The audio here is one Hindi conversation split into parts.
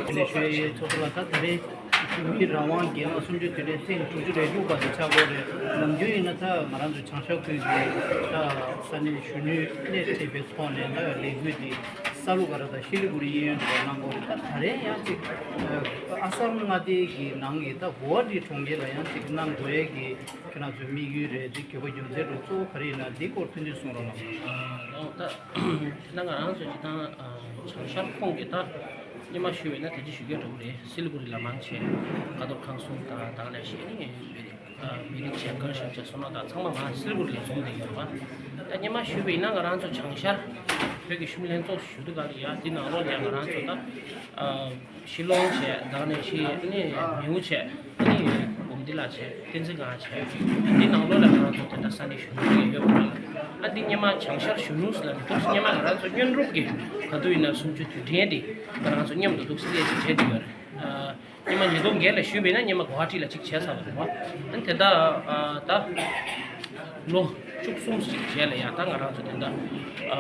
Initially, totally Rawan game as soon as today thing to do but it's about Namju in a Marandu Chansha Sunny Shunu native respond and liquidity Salugara the Shiliburi and Nango Yantik Asam Nadi Nangita, what you told Yantik Nangoegi cannot be Zero so Karina Dick or Finish Nima shuwe na taji shuwe rungre Siliguri lamang che kador kangsung ta dangna shi ni miri che gar shan che sona da tsangma ma Siliguri la zong de yorwa ta nima shuwe na nga ranzo changshar peki shumilen zo shudu gali ya di na lo liya nga ranzo ta shilong che dangna shi ni miu che ni umdila che tenzi ga che di na lo liya nga ranzo tenda sani shudu ge yorwa adi nyama changshar shunus la tos nyama nga ranzo nyon rupge kadu ina sumchu tu dhedi 그래서 냠도 독스리에 제대로 이만 예동 게래 쉬베나 냠마 과티라 직체사 봐 안테다 다 로, 축숨식 제래야 당가라서 된다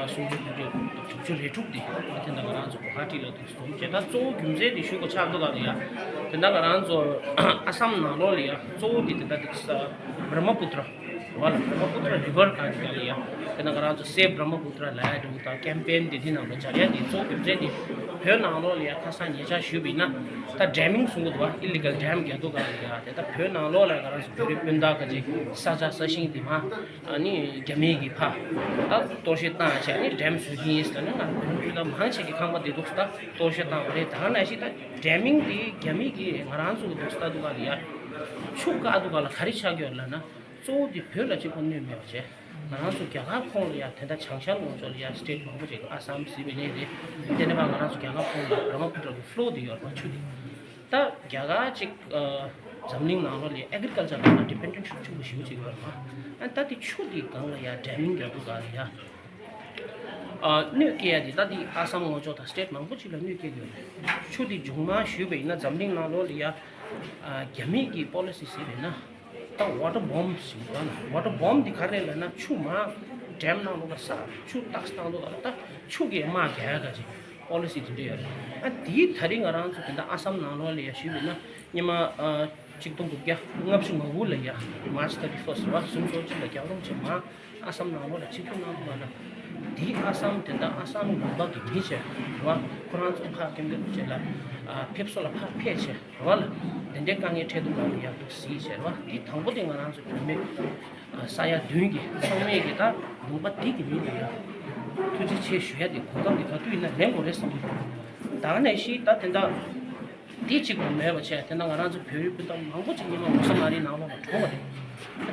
숨주게 축주를 죽디 안테다 가라서 과티라 독스좀 제가 조 김제디 쉬고 차도가리야 된다가라서 아삼나로리야 조디 된다 득사 브라마푸트라 वाला ब्रह्मपुत्र रिवर का निकालिया तेना करा जो से ब्रह्मपुत्र लाया दूता कैंपेन दे दिन हमने चलिया दी सो किसे दी फिर नालो लिया खासा नेचा शुभी ना ता डैमिंग सुंगु दवा इलीगल डैम क्या तो कर लिया ता फिर नालो लाया करा जो फिर पिंडा का जी साजा सशिंग दी मा अनि गमेगी फा ता तोशिता छे अनि डैम सुगी इसला ना फिर मांचे की खामा दे दोस्ता तोशिता बड़े धान ऐसी ता डैमिंग दी गमेगी मरांसु दोस्ता दुगा लिया छुका दुगा ला खरीचा गयो ना 소디 별로 지금 내면제 나라서 겨가 폰이야 대다 창ሻ 모조리야 스테이트 모조리 아삼 시베네데 되는 방 나라서 겨가 폰 브라마푸트로 플로디어 맞추디 다 겨가 직 잠닝 나로리 에그리컬처 나 디펜던트 추고 시우지 거마 안타디 추디 강라야 데밍 겨도가리야 뉴케야디 다디 아삼 모조다 스테이트 망부치라 뉴케디 추디 중마 슈베이나 잠닝 나로리야 겨미기 폴리시 시베나 water bomb water bomb दिखा रहे हैं ना छुमा डैम ना लोग सा छु टैक्स ना लोग आता छु के माँ क्या है जी पॉलिसी तो दिया है दी थरिंग आराम से किंतु आसाम ना लोग ले याशी भी ना ये माँ चिकटों को क्या ngap sung mahu lah ya March 31st wah sung so cila क्या orang cuma asam na लोग चिकटों ना लोग ना दी आसाम किंतु आसाम लोग की भी है wah Quran से उठा के मुझे चला पेप्सोला फा पेच है वाला दंडे कांगे ठेदू का लिया तो सी है वाह ये थंबो देंगा ना सो में साया दुंगी सोमे के ता मुबत्ती की भी लिया तुझे छे शुया दे कोदम दिखा तू इना लेंगो रे सम दाने शी ता दंडा टीचिंग में बचे दंडा ना जो फेरी पे तो मंगो चिंगी में मुसमारी ना लो ठोंग दे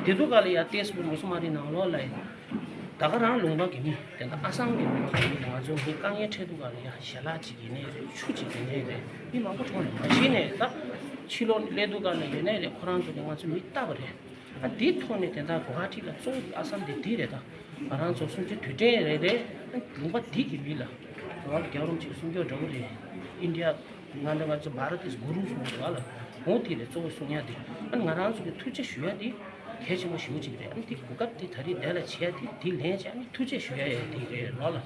देदू का लिया तेज में मुसमारी ना लो लाई 다가랑 롱바기니 된다 아상게 맞아 그 강에 태도가 야 샬라지기네 추지기네 이 마고 통해 마시네 다 치료 레도가 내네 코란도 정말 좀 있다 그래 아 디톤이 된다 고하티가 좀 아상데 디레다 아란소 숨지 되데레데 롱바 디기 밀라 와 겨울치 숨겨 저거리 인디아 나는 저 바르티스 구루 숨어라 모티레 저 숨냐디 안 나란소 투지 쉬야디 개심을 심지 그래. 아니 국가티 다리 내가 지야디 딜해지 아니 투제 쉬어야 돼. 라라.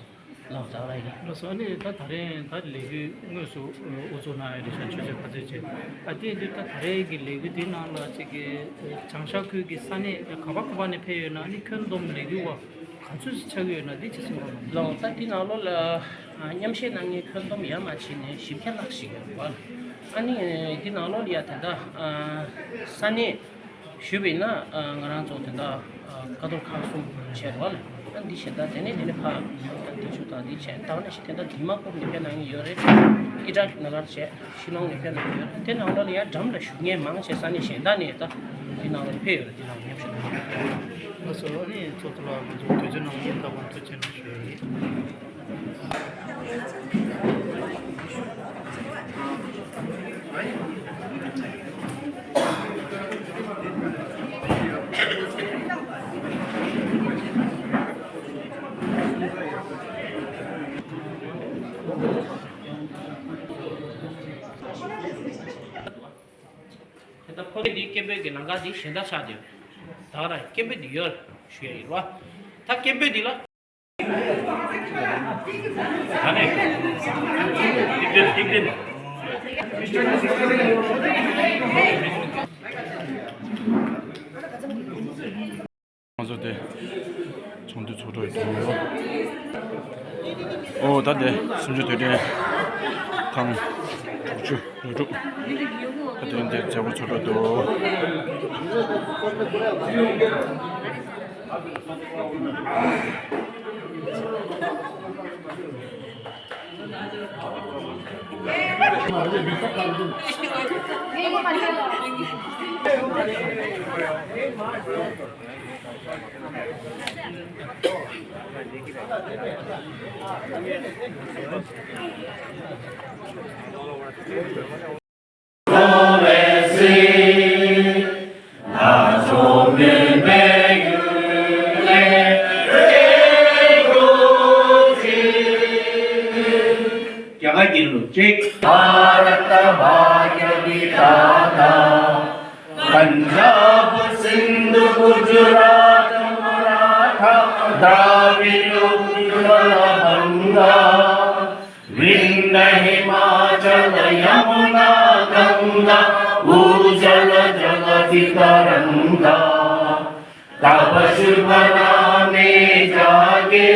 나다라이. 그래서 아니 다 다른 레기 응어서 오조나에 대해서 주제 가지지. 아디들 다 다르게 레기 되나라 저기 장샤크기 산에 가박반에 페여나 아니 큰돔 레기와 같이 차기나 되지서. 라타티나로라 냠셰낭이 큰돔 야마치네 십현락시가. 아니 디나로리아다 산에 슈비나 ngaranzo tenda kador khasu cherwal andi sheda tene pha andi chuta di chen ta na shitenda dhima ko ne na yore ida nagar che shilong ne na yore tena ondal ya jam la shunge mang che sani shenda ne ta dina le pe yore dina ne sheda so ni chotla jo to jena ne ta bon to chen shi di kebe genanga di shenda cha de dara kebe di yor shye ro 다 겜베디라. 아니 빅된 맞아 돼 정도 조절 다들 숨주 되네 강 주 루루 근데 저거 저도 Bharat भाग्य विधाता पंजाब सिंध गुजरात मराठा द्राविड़ उत्कल बंगा विंध्य हिमाचल यमुना गंगा उज्जल जगति तरंगा तब शुभ नामे जागे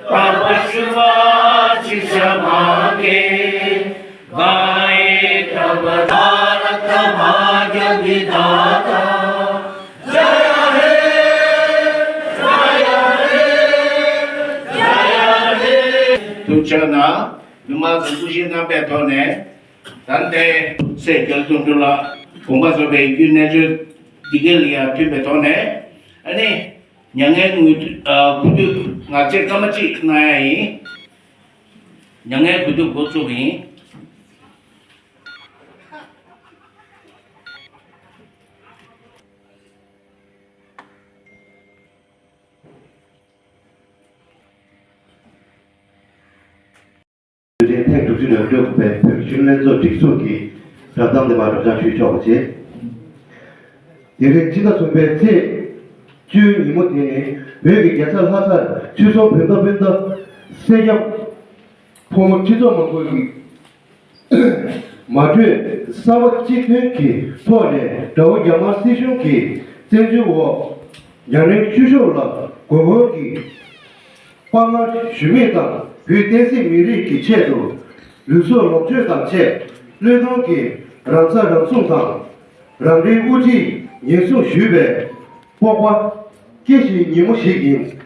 तब शुभाशीष मांगे गाए तब भारत भाग्य विधाता जय हे जय हे जय हे तुचना नुमा सुशीना बेटोने तंते से गलतुला कुंभा सोबे युने जो दिगेलिया तु बेटोने अने 냥에 구두 ngakche kamachi nai 냥에 구두 고쪽이最近太主席的这个培训来做这个给让当地把这去找去，因为这个准备这。就你们的呢，为个检测他是就说碰到谁要泡沫制造么个的，马这三个集团去做的，找亚马逊兄去，这就我让人接受了，国外的，帮我全面的，与电视媒体去切入，如说农村上切，流动给让这让送上，让人估计人数虚备，包括。这是你们实行，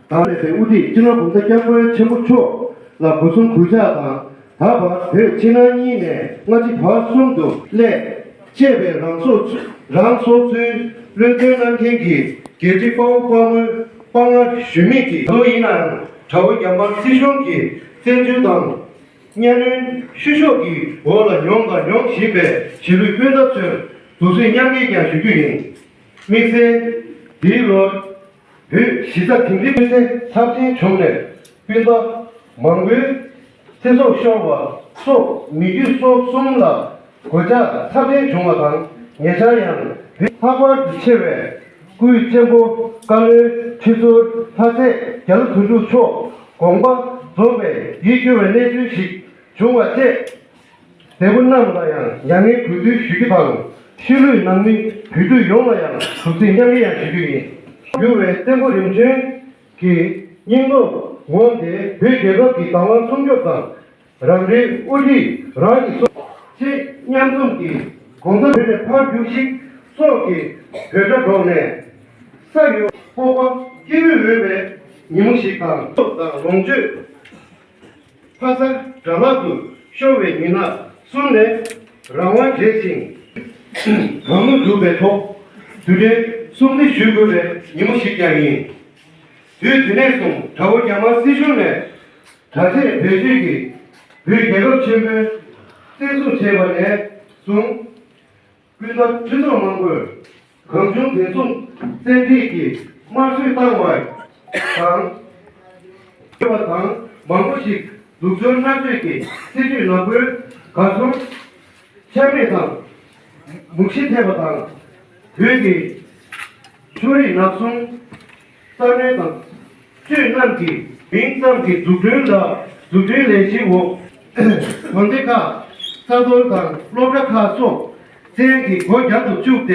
当然在屋里，经常工作单位全部错，那不送回家的，他把在今年呢，我就把送到来，这边让所村人家那天去，给这帮我全面去，所以呢，朝阳帮师兄去，这就当年人学校去，我了用西北，其实跟到这都是两个人去运，没事。比如，시작경제부사진 총례, 빈다 망외 세소 쇼와 소 미규 소 송라 고자 사회 종화당 예자양 하과 체외 구이 제보 간을 취소 사세 결 근주초 공과 조배 이교회 내주식 종화제 대본남다양 양의 구두 쉬기방 실의 낭미 구두 용화양 국제 양의양 시규이 요외 tempo 림증 기 인도 원대 회계가 기타와 성교상 랑리 우리 라이 시 냠tum기 공사회의 파규식 소기 회자병내 사유 보고 기회외외 임식당 롱주 파사 자라두 쇼웨니나 순내 랑완 제싱 강무 두배토 두레 송대 슈거레 임식양이 뒤에서 자원 야마 시즌에 자세 배지기 그 개업 체계 세수 제반에 송 그래서 주소만 걸 검증 대송 세디기 마수의 땅와이 당 망고식 독전 나주기 세주 나불 가수 참여당 묵시태바당 여기 주리 낙송 三年等最难题民政体组织的组织联系我我这个沙多党罗布卡索这个国家的主的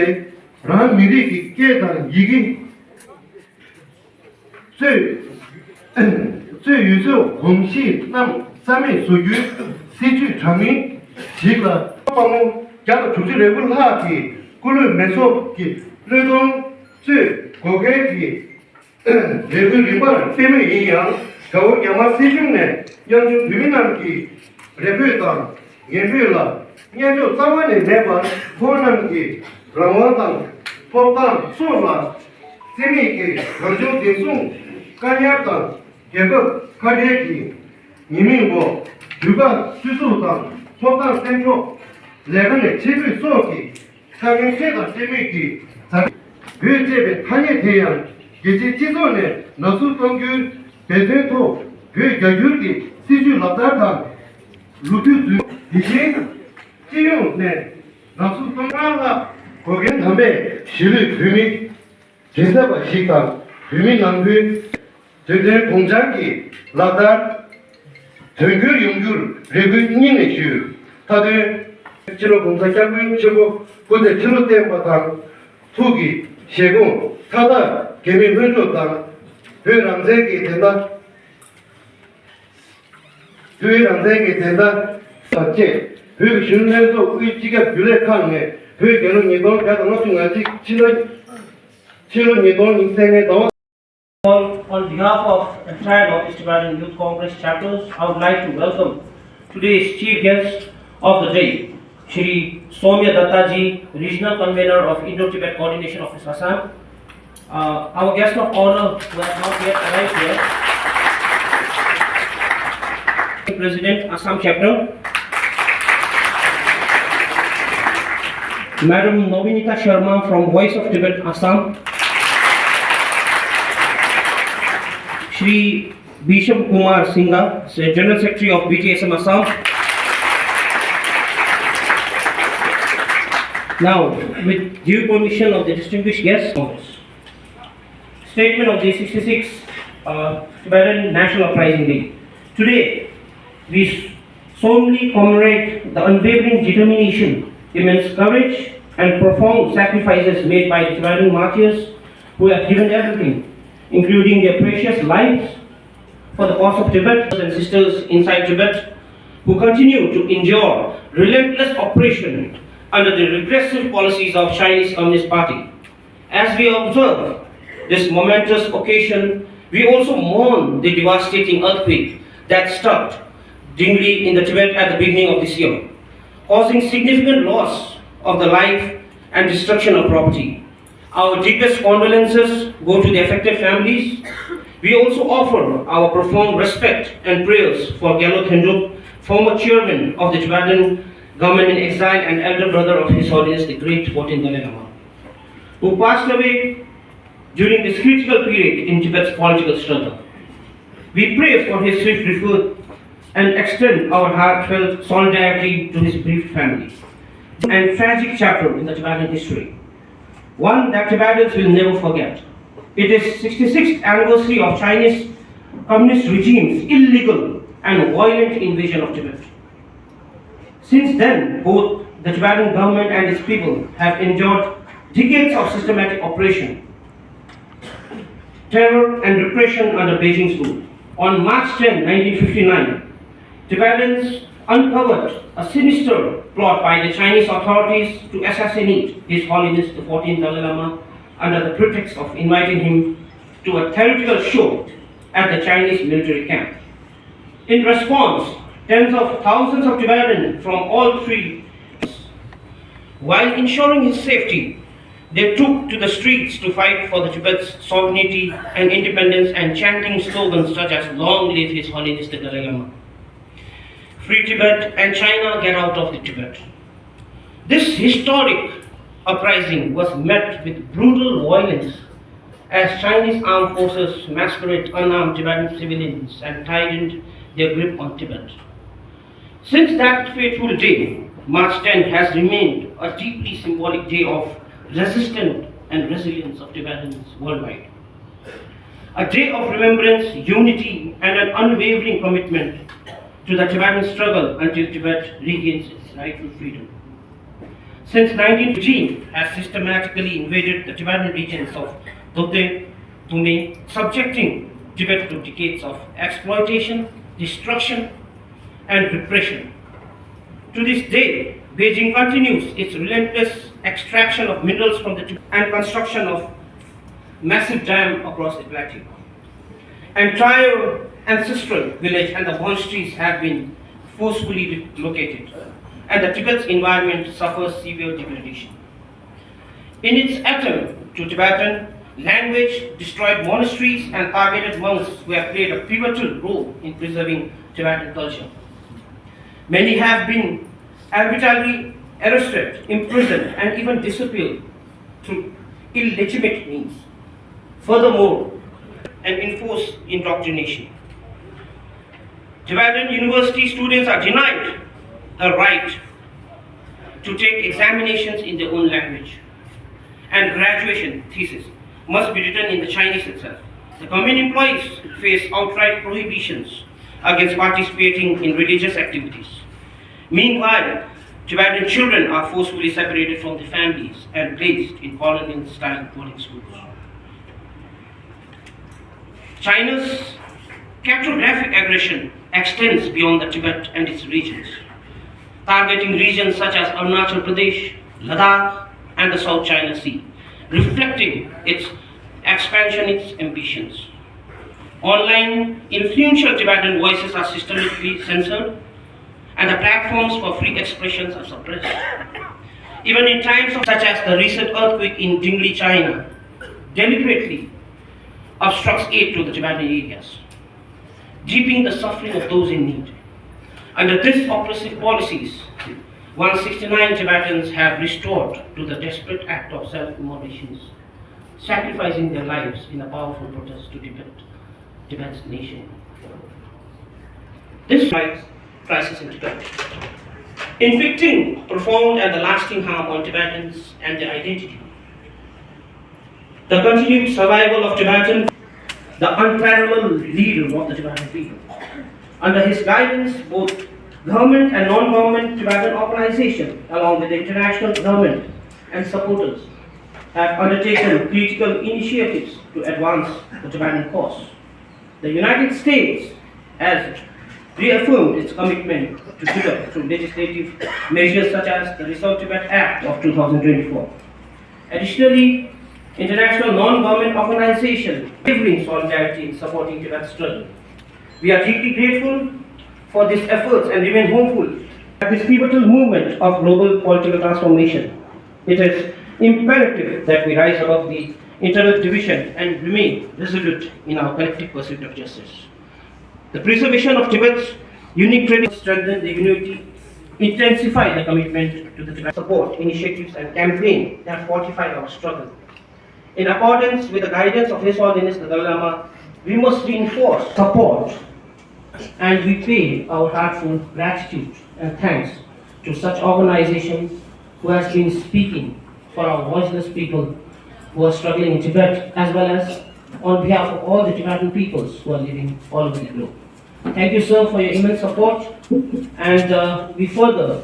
让米利的阶段已经最优秀红系那么上面属于戏剧传媒几个帮家的组织人物拉的无论没说的那种最国家的人物里边对面一样저 영화 세중에 연중 유민함기 레벨당 예배라 예조 사원의 매번 포함기 라원당 법당 소마 세미기 경주 대송 간야당 개급 가리기 이민고 유관 수수당 소당 센터 레벨의 제비 소기 상행세다 세미기 외제의 탄에 대한 예제 지도에 너수 동규 배대도 그 여유기 시주 나타난 루트즈 이제 지용네 나수 동아가 거긴 담에 실을 규미 제사바 식당 규미 남부 전쟁 공장기 나타 전교 연결 레벨닝의 주 다들 지로 공사장군 저거 근데 지로 때마다 투기 세공 타다 개미 흘렀다 회랑생이 된다. 회랑생이 된다. 어째 회 신뢰도 의지가 유력하네. 회 결혼 이동 가도 중간지 치료 이동 인생에 더 On behalf of entire Northeast Tibetan Youth Congress chapters, I would like to welcome today's chief guest of the day, Shri Somya Dattaji, Regional Convener of Indo-Tibet Coordination Office, Assam. Our guest of honor who has not yet arrived here, President, Assam Chapter, Madam Novinita Sharma from Voice of Tibet, Assam, Shri Bisham Kumar Singha, General Secretary of BTSM Assam. Now, with due permission of the distinguished guests, Statement of the 66th Tibetan National Uprising Day. Today, we solemnly commemorate the unwavering determination, immense courage, and profound sacrifices made by the Tibetan martyrs who have given everything, including their precious lives, for the cause of Tibet and sisters inside Tibet, who continue to endure relentless oppression under the regressive policies of Chinese Communist Party. As we observe this momentous occasion, we also mourn the devastating earthquake that struck Dingli in the Tibet at the beginning of this year, causing significant loss of the life and destruction of property. Our deepest condolences go to the affected families. We also offer our profound respect and prayers for Gyalo Thendrup, former chairman of the Tibetan government in exile and elder brother of His Holiness the Great 14th Dalai Lama, who passed away during this critical period in Tibet's political struggle. We pray for his swift rebirth and extend our heartfelt solidarity to his bereaved family. And tragic chapter in the Tibetan history, one that Tibetans will never forget. It is 66th anniversary of Chinese Communist regime's illegal and violent invasion of Tibet. Since then, both the Tibetan government and its people have endured decades of systematic oppression, terror and repression under Beijing's rule. On March 10, 1959, Tibetans uncovered a sinister plot by the Chinese authorities to assassinate His Holiness the 14th Dalai Lama under the pretext of inviting him to a theatrical show at the Chinese military camp. In response, tens of thousands of Tibetans from all three, while ensuring his safety, they took to the streets to fight for the Tibet's sovereignty and independence and chanting slogans such as "Long live His Holiness the Dalai Lama," "Free Tibet," and "China get out of the Tibet." This historic uprising was met with brutal violence as Chinese armed forces massacred unarmed Tibetan civilians and tightened their grip on Tibet. Since that fateful day, March 10 has remained a deeply symbolic day of resistance and resilience of Tibetans worldwide. a day of remembrance, unity, and an unwavering commitment to the Tibetan struggle until Tibet regains its rightful freedom. Since 19th regime has systematically invaded the Tibetan regions of Dote, Tume, subjecting Tibet to decades of exploitation, destruction, and repression. To this day, Beijing continues its relentless extraction of minerals from the Tibet and construction of massive dam across the plateau. Entire ancestral village and the monasteries have been forcefully relocated, and the Tibet's environment suffers severe degradation. In its attempt to Tibetan language, destroyed monasteries and targeted monks who have played a pivotal role in preserving Tibetan culture. Many have been arbitrarily arrested, imprisoned, and even disappeared through illegitimate means. Furthermore, and enforced indoctrination. Tibetan university students are denied the right to take examinations in their own language, and graduation thesis must be written in the Chinese itself. The government employees face outright prohibitions against participating in religious activities. Meanwhile, Tibetan children are forcefully separated from their families and placed in colonial-style boarding schools. China's cartographic aggression extends beyond the Tibet and its regions, targeting regions such as Arunachal Pradesh, Ladakh, and the South China Sea, reflecting its expansionist ambitions. Online, influential Tibetan voices are systematically censored, and the platforms for free expressions are suppressed. Even in times such as the recent earthquake in Dingli, China, deliberately obstructs aid to the Tibetan areas, deepening the suffering of those in need. Under these oppressive policies, 169 Tibetans have restored to the desperate act of self-immolation, sacrificing their lives in a powerful protest to Tibet's nation. This crisis in Tibet, inflicting profound and lasting harm on Tibetans and their identity. The continued survival of Tibetan, the unparalleled leader of the Tibetan people. Under his guidance, both government and non-government Tibetan organizations, along with the international government and supporters, have undertaken critical initiatives to advance the Tibetan cause. The United States has reaffirmed its commitment to Tibet through legislative measures such as the Restore Tibet Act of 2024. Additionally, international non-government organizations delivering solidarity in supporting Tibet's struggle. We are deeply grateful for these efforts and remain hopeful at this pivotal movement of global political transformation. It is imperative that we rise above the internal division and remain resolute in our collective pursuit of justice. The preservation of Tibet's unique traditions strengthen the unity, intensify the commitment to the Tibet support initiatives and campaigns that fortify our struggle. In accordance with the guidance of His Holiness the Dalai Lama, we must reinforce support and we pay our heartfelt gratitude and thanks to such organizations who has been speaking for our voiceless people who are struggling in Tibet, as well as on behalf of all the Tibetan peoples who are living all over the globe. Thank you, sir, for your immense support, and we further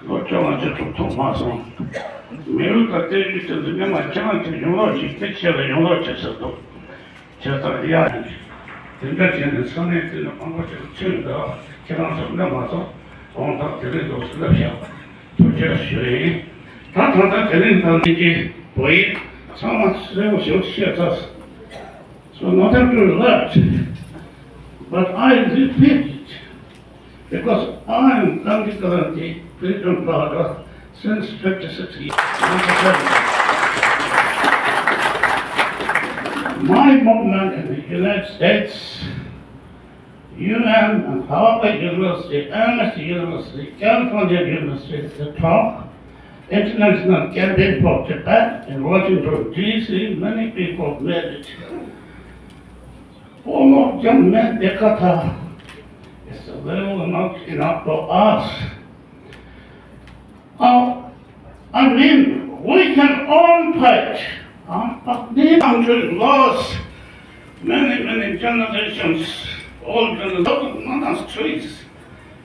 我这往这土土马上。 매우 갑자기 있었는데 마찬가지 용어지 택시를 용어쳤어도 저도 야 등가지는 선에 드는 방법을 치는다 지나서 넘어서 온다 들어도 쓰다시야 도저히 다 되는 단지 보이 상황 쓰고 쉬었어 so not after left but I repeat it because I am currently freedom brother since 56 years. My movement in the United States, UM and Harvard University, MSU University, California University, the top international candidate for Japan in Washington, D.C., many people made it. All of them made the kata. It's a little not enough for us. I mean, we can all fight. But the country lost many generations, all generations, not on streets.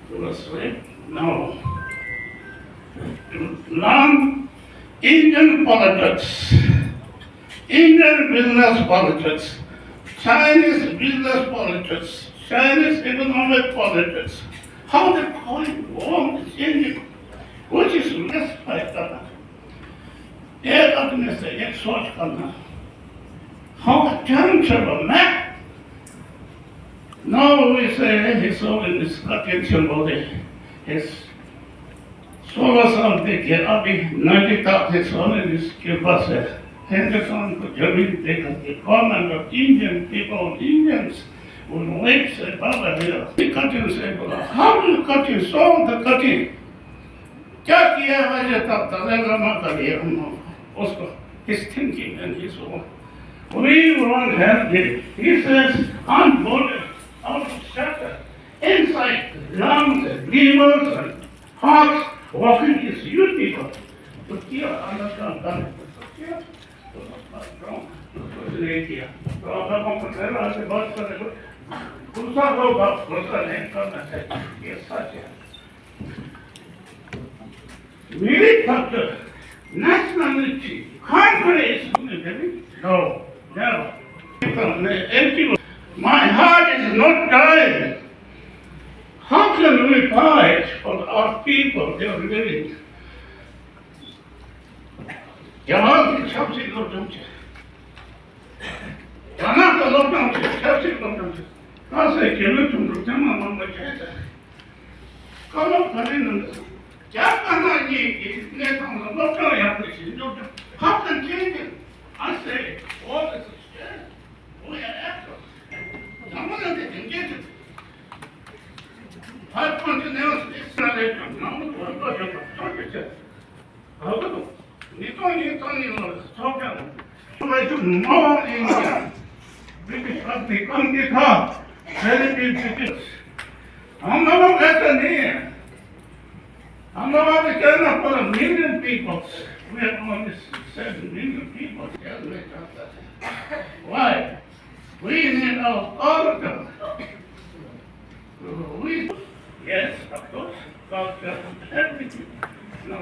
To the street, no. Learn Indian politics, Indian business politics, Chinese business politics, Chinese economic politics. How the coin world is changing. Which is less fight करना एक आदमी से एक सोच करना how time travel man now we say his soul in his attention body his solar sun देखिए अभी 90 तक his soul in his के पास है हिंदुस्तान को जमीन देखा कि common of Indian people Indians will wait say Baba here the cutting say बोला how do you cutting solve the cutting क्या किया वजह तब तलेगा ना करिए हम उसको his thinking and his own we won't have it he says unboarded out of shelter inside lungs and livers and hearts walking is you people तो क्या understand करने तो क्या तो मत wrong तो नहीं किया तो अगर हम पहले आगे बात करें दूसरा होगा दूसरा नहीं करना चाहिए ये सच है Really thought the nationality, country no, never. Empty. My heart is not dying. How can we fight for our people? They are living. यहाँ की सबसे लोग थे, यहाँ का लोग थे, सबसे लोग थे. कहाँ से केवल तुम लोग जमा मन में जाते हैं. कौन करे न क्या करना ये इतने कम लोग क्यों यहाँ पे चीज़ how can change it? I say all this is dead. We are actors. Someone they can get it. 5 continents is not a job. Now we are not a job. How do you? नहीं लोग सोचें मैं जो नॉन इंडियन ब्रिटिश आदमी कौन की था वेरी ब्रिटिश हम लोग ऐसा नहीं है हम लोग अभी कहना पड़ा million people we have only 7 million people why we need all of them we yes of course culture everything no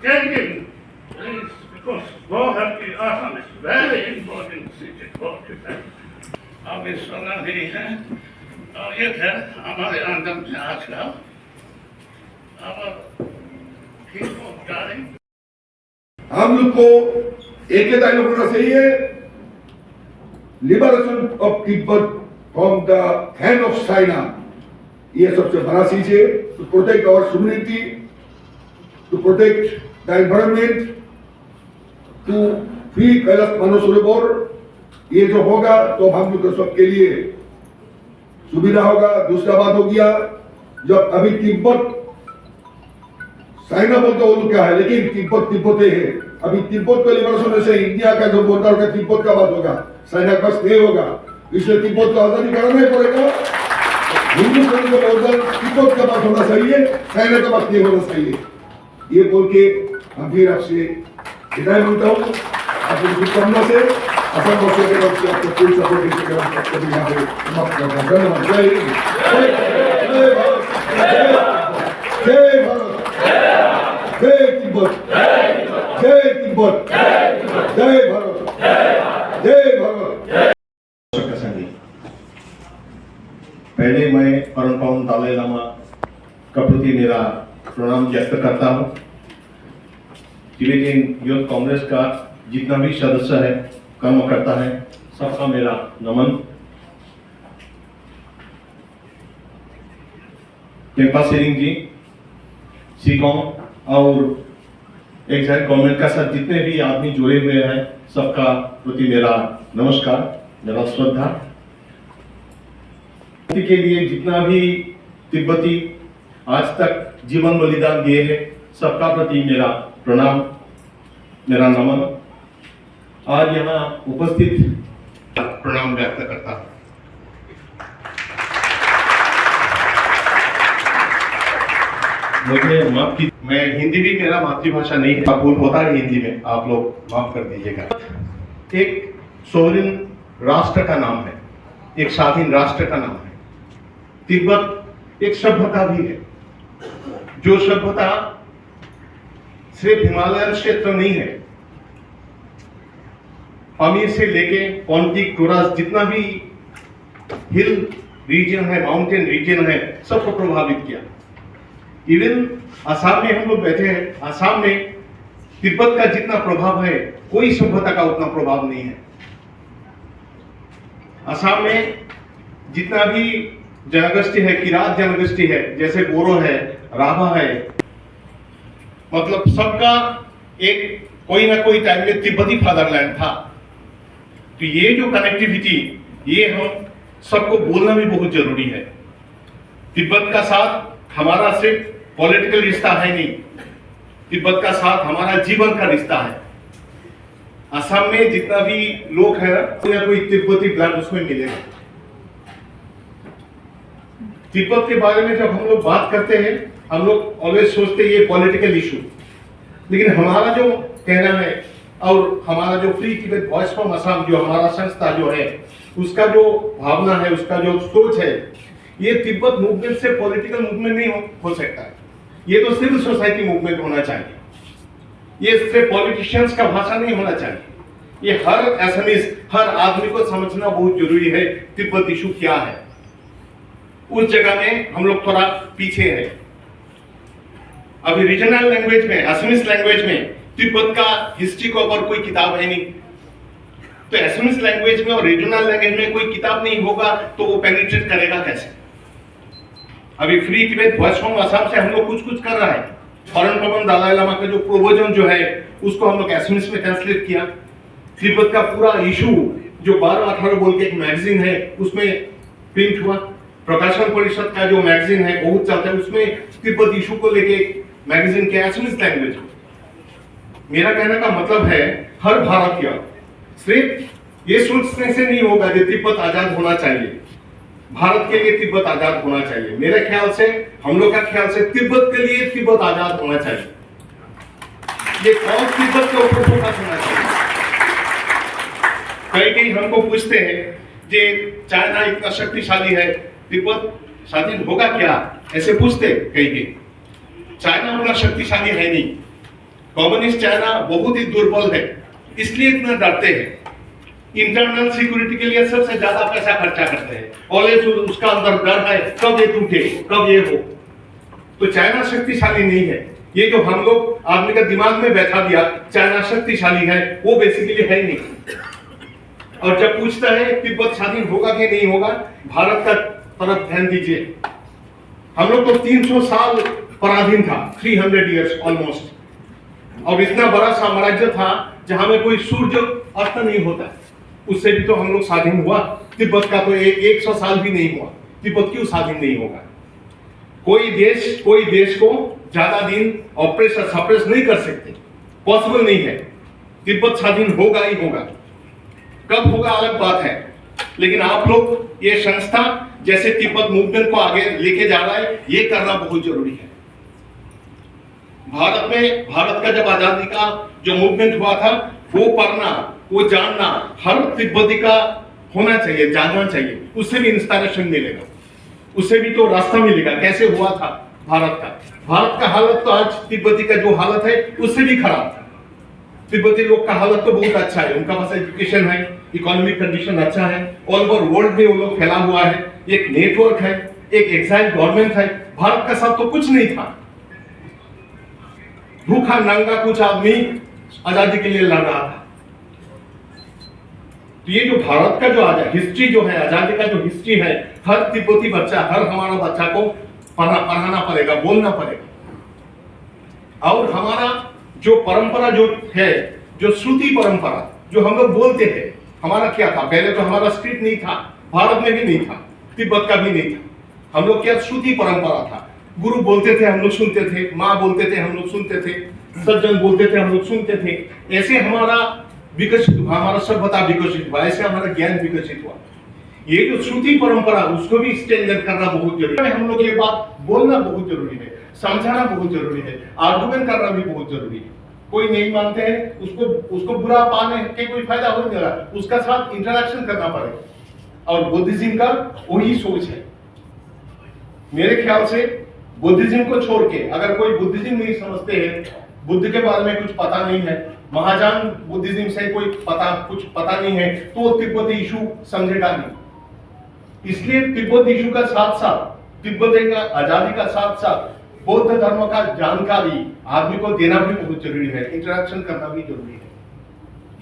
Thinking is because Guwahati Assam is very important city for Japan. अब इस समय भी है और ये है हमारे अंदर में आजकल अब people dying. हम लोग को एक ही डायलॉग होना चाहिए liberation of Tibet from the hand of China ये सबसे बड़ा चीज है to protect our sovereignty to protect the environment, to free Kailash Mansarovar ये जो होगा तो हम लोग सबके लिए सुविधा होगा. दूसरा बात हो गया जब अभी तिब्बत चाइना बोलते वो लोग क्या है लेकिन तिब्बत है अभी तिब्बत को लिबरेशन से इंडिया का जो बॉर्डर का तिब्बत का बात होगा चाइना का पास नहीं होगा इसलिए तिब्बत को आजादी कराना ही पड़ेगा. हिंदुस्तान का बॉर्डर तिब्बत का पास होना चाहिए चाइना का पास नहीं होना चाहिए ये बोल के हम फिर आपसे विदाई मांगता हूँ आपकी शुभकामना से असम वर्षों के वक्त आपको पूरी सपोर्ट के साथ कभी यहाँ पे समाप्त करना है. धन्यवाद. जय हिंद. जय भारत. जय भारत. जय तिब्बत. तिब्बत जय तिब्बत जय भारत जय भारत। पहले मैं परम पावन दलाई लामा का प्रति मेरा प्रणाम व्यक्त करता हूँ। तिब्बतियन यूथ कांग्रेस का जितना भी सदस्य है, कर्म करता है, सबका मेरा नमन। टेम्पा सेरिंग जी, सीकॉम और एग्जैक्ट गवर्नमेंट का साथ जितने भी आदमी जुड़े हुए हैं, सबका प्रति मेरा नमस्कार, मेरा श्रद्धा। के लिए जितना भी तिब्बती आज तक जीवन बलिदान दिए हैं, सबका प्रति मेरा प्रणाम, मेरा नमन। आज यहाँ उपस्थित प्रणाम व्यक्त करता हूँ। मुझे माफ की, मैं हिंदी भी मेरा मातृभाषा नहीं है, भूल होता है हिंदी में, आप लोग माफ कर दीजिएगा। एक सोवरेन राष्ट्र का नाम है, एक स्वाधीन राष्ट्र का नाम है। तिब्बत एक सभ्यता भी है, जो सभ्यता सिर्फ हिमालयन क्षेत्र नहीं है, अमीर से लेके पॉन्टिक टोरास जितना भी हिल रीजन है, माउंटेन रीजन है, सबको प्रभावित किया। इवन असम में हम लोग बैठे हैं, असम में तिब्बत का जितना प्रभाव है, कोई सभ्यता का उतना प्रभाव नहीं है। असम में जितना भी जनगोष्ठी है, किरात जनगोष्ठी है, जैसे बोरो है, राभा है, मतलब सबका एक कोई ना कोई टाइम में तिब्बती फादरलैंड था। तो ये जो कनेक्टिविटी, ये हम सबको बोलना भी बहुत जरूरी है। तिब्बत का साथ हमारा सिर्फ पॉलिटिकल रिश्ता है नहीं, तिब्बत का साथ हमारा जीवन का रिश्ता है। असम में जितना भी लोग है, कोई तिब्बती ब्लड उसमें मिलेगा। तिब्बत के बारे में जब हम लोग बात करते हैं, हम लोग ऑलवेज सोचते हैं ये पॉलिटिकल इशू, लेकिन हमारा जो कहना है और हमारा जो free Tibet voice from Assam जो हमारा संस्था जो है, उसका जो भावना है, उसका जो सोच है, ये तिब्बत मूवमेंट से पॉलिटिकल मूवमेंट नहीं हो सकता है। ये तो सिविल सोसाइटी मूवमेंट होना चाहिए, ये सिर्फ पॉलिटिशियंस का भाषा नहीं होना चाहिए। ये हर असमीज, हर आदमी को समझना बहुत जरूरी है तिब्बत इशू क्या है। उस जगह में हम लोग थोड़ा पीछे हैं। अभी रीजनल लैंग्वेज में, असमीज लैंग्वेज में तिब्बत का हिस्ट्री के ऊपर कोई किताब है नहीं। तो असमीज लैंग्वेज में और रीजनल लैंग्वेज में कोई किताब नहीं होगा तो वो पेनिट्रेट करेगा कैसे? अभी free Tibet voice from Assam से हम लोग कुछ कर रहा है। फॉरेन पवन दलाई लामा का जो प्रोविजन जो है, उसको हम लोग असमीज में ट्रांसलेट किया। तिब्बत का पूरा इशू जो 12-18 बोल के एक मैगजीन है, उसमें प्रिंट हुआ। प्रकाशन परिषद का जो मैगजीन है बहुत चलता है, उसमें तिब्बत इशू को लेके मैगजीन के असमीज लैंग्वेज। मेरा कहने का मतलब है हर भारतीय सिर्फ ये सोचने से नहीं होगा कि तिब्बत आजाद होना चाहिए, भारत के लिए तिब्बत आजाद होना चाहिए। मेरे ख्याल से, हम लोग का ख्याल से तिब्बत के लिए तिब्बत आजाद होना चाहिए। ये कौन तिब्बत के ऊपर फोकस होना चाहिए। कई हमको पूछते हैं कि चाइना इतना शक्तिशाली है, तिब्बत स्वाधीन होगा क्या, ऐसे पूछते कई। चाइना उतना शक्तिशाली है नहीं, कम्युनिस्ट चाइना बहुत ही दुर्बल है, इसलिए इतना डरते हैं। इंटरनल सिक्योरिटी के लिए सबसे ज्यादा पैसा खर्चा करते हैं, ऑलवेज उसका अंदर डर है कब ये टूटे, कब ये हो। तो चाइना शक्तिशाली नहीं है। ये जो हम लोग आदमी का दिमाग में बैठा दिया चाइना शक्तिशाली है, वो बेसिकली है नहीं। और जब पूछता है तिब्बत स्वाधीन होगा कि नहीं होगा, भारत का तरफ ध्यान दीजिए। हम लोग तो 300 साल पराधीन था, 300 इयर्स ऑलमोस्ट, और इतना बड़ा साम्राज्य था जहां में कोई सूर्य अस्त नहीं होता, उससे भी तो हम लोग स्वाधीन हुआ। तिब्बत का तो 100 साल भी नहीं हुआ, तिब्बत क्यों स्वाधीन नहीं होगा? कोई देश को ज्यादा दिन ऑपरेशन सप्रेस नहीं कर सकते, पॉसिबल नहीं है। तिब्बत स्वाधीन होगा ही होगा, कब होगा अलग बात है। लेकिन आप लोग ये संस्था जैसे तिब्बत मूवमेंट को आगे लेके जा रहा है, ये करना बहुत जरूरी है। भारत का जब आजादी का जो मूवमेंट हुआ था, वो पढ़ना, वो जानना हर तिब्बती का होना चाहिए, जानना चाहिए। उससे भी इंस्पिरेशन मिलेगा, उससे भी तो रास्ता मिलेगा कैसे हुआ था। भारत का हालत तो आज तिब्बती का जो हालत है उससे भी खराब था। तिब्बती लोग का हालत तो बहुत अच्छा है, उनका पास एजुकेशन है, इकोनॉमिक कंडीशन अच्छा है, ऑल ओवर वर्ल्ड में वो लोग फैला हुआ है, एक नेटवर्क है, एक एक्साइल गवर्नमेंट है। भारत का साथ तो कुछ नहीं था, भूखा नंगा कुछ आदमी आजादी के लिए लड़ रहा था। तो ये जो भारत का जो हिस्ट्री जो है, आजादी का जो हिस्ट्री है, हर तिब्बती बच्चा, हर हमारा बच्चा को पढ़ाना पड़ेगा, बोलना पड़ेगा। और हमारा जो परंपरा जो है, जो श्रुति परंपरा जो हम लोग बोलते थे, हमारा क्या था? पहले तो हमारा स्क्रिप्ट नहीं था, भारत में भी नहीं था, तिब्बत का भी नहीं था। हम लोग क्या श्रुति परंपरा था, गुरु बोलते थे हम लोग सुनते थे, माँ बोलते थे हम लोग सुनते थे, सज्जन बोलते थे हम लोग सुनते थे। ऐसे हमारा विकसित हुआ, हमारा सभ्यता विकसित हुआ, ऐसे हमारा ज्ञान विकसित हुआ। ये जो श्रुति परंपरा उसको भी स्ट्रेंथन करना बहुत जरूरी है। हम लोग ये बात बोलना बहुत जरूरी है, समझाना बहुत जरूरी है, आर्गुमेंट करना भी बहुत जरूरी है। कोई नहीं मानते हैं उसको बुरा पाने के कोई फायदा हो नहीं रहा, उसका साथ इंटरेक्शन करना पड़ेगा। और बुद्धिज्म का वही सोच है। मेरे ख्याल से बुद्धिज्म को छोड़ के अगर कोई बुद्धिज्म नहीं समझते हैं, बुद्ध के बारे में कुछ पता नहीं है, महाजान बुद्धिज्म से कुछ पता नहीं है, तो वो तिब्बत इशू समझेगा नहीं। इसलिए तिब्बत इशू का साथ साथ, तिब्बत का आजादी का साथ साथ बौद्ध धर्म का जानकारी आदमी को देना भी बहुत जरूरी है, इंटरेक्शन करना भी जरूरी है।